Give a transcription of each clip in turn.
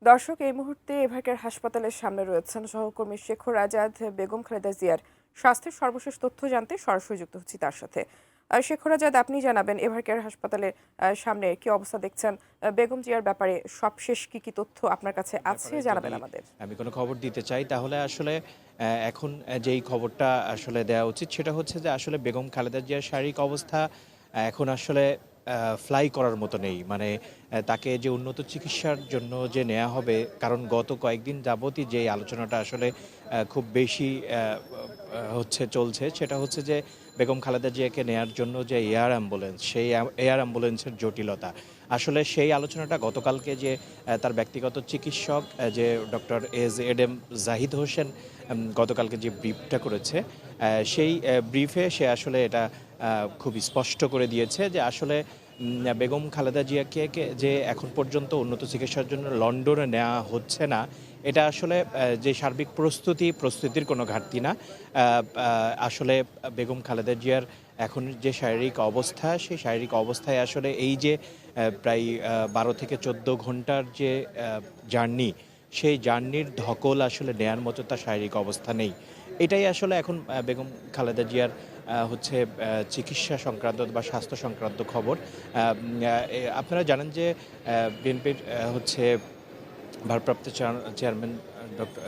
দর্শক এই মুহূর্তে এভারকেয়ার হাসপাতালের সামনে রয়েছেন সহকর্মী শেখর আজাদ। বেগম খালেদা জিয়ার স্বাস্থ্যের সর্বশেষ তথ্য জানতে সরাসরি যুক্ত হচ্ছি তার সাথে। শেখর আজাদ, আপনি জানাবেন এভারকেয়ার হাসপাতালের সামনে কি অবস্থা দেখছেন? বেগম জিয়ার ব্যাপারে সবশেষ কি তথ্য আপনার কাছে আছে জানাবেন আমাদের। আমি কোনো খবর দিতে চাই তাহলে আসলে এখন যেই খবরটা আসলে দেওয়া উচিত সেটা হচ্ছে যে আসলে বেগম খালেদা জিয়ার শারীরিক অবস্থা এখন আসলে ফ্লাই করার মতো নেই। মানে তাকে যে উন্নত চিকিৎসার জন্য যে নেওয়া হবে, কারণ গত কয়েকদিন যাবতই যে আলোচনাটা আসলে খুব বেশি চলছে সেটা হচ্ছে যে বেগম খালেদা জিয়াকে নেয়ার জন্য যে এয়ার অ্যাম্বুলেন্স, সেই এয়ার অ্যাম্বুলেন্সের জটিলতা। আসলে সেই আলোচনাটা গতকালকে যে তার ব্যক্তিগত চিকিৎসক যে doctor A Z M Zahid Hossain গতকালকে যে ব্রিফটা করেছে, সেই ব্রিফে সে আসলে এটা খুব স্পষ্ট করে দিয়েছে যে আসলে বেগম খালেদা জিয়াকে যে এখন পর্যন্ত উন্নত চিকিৎসার জন্য লন্ডনে নেওয়া হচ্ছে না, এটা আসলে যে সার্বিক প্রস্তুতির কোনো ঘাটতি না। আসলে বেগম খালেদা জিয়ার এখন যে শারীরিক অবস্থা, সেই শারীরিক অবস্থায় আসলে এই যে প্রায় ১২ থেকে ১৪ ঘন্টার যে জার্নি, সেই জার্নির ধকল আসলে নেয়ার মতো তার শারীরিক অবস্থা নেই। এটাই আসলে এখন বেগম খালেদা জিয়ার চিকিৎসা সংক্রান্ত বা স্বাস্থ্য সংক্রান্ত খবর। আপনারা জানেন যে বিএনপির ভারপ্রাপ্ত চেয়ারম্যান ডক্টর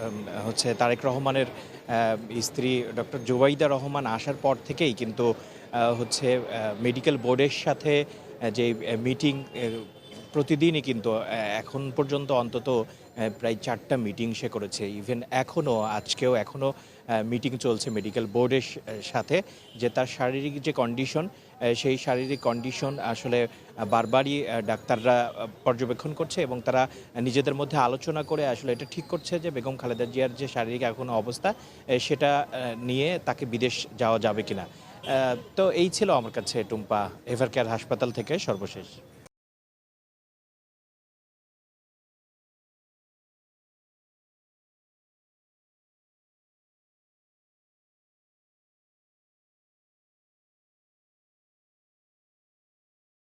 তারেক রহমানের স্ত্রী ডক্টর জুবাইদা রহমান আসার পর থেকেই কিন্তু মেডিকেল বোর্ডের সাথে যে মিটিং প্রতিদিনই কিন্তু এখন পর্যন্ত অন্তত প্রায় ৪টা মিটিং সে করেছে। ইভেন আজকেও এখনও মিটিং চলছে মেডিকেল বোর্ডের সাথে, যে তার শারীরিক যে কন্ডিশন, সেই শারীরিক কন্ডিশন আসলে বারবারই ডাক্তাররা পর্যবেক্ষণ করছে এবং তারা নিজেদের মধ্যে আলোচনা করে আসলে এটা ঠিক করছে যে বেগম খালেদা জিয়ার যে শারীরিক এখনও অবস্থা, সেটা নিয়ে তাকে বিদেশ যাওয়া যাবে কিনা। তো এই ছিল আমার কাছে টুম্পা এভারকেয়ার হাসপাতাল থেকে সর্বশেষ।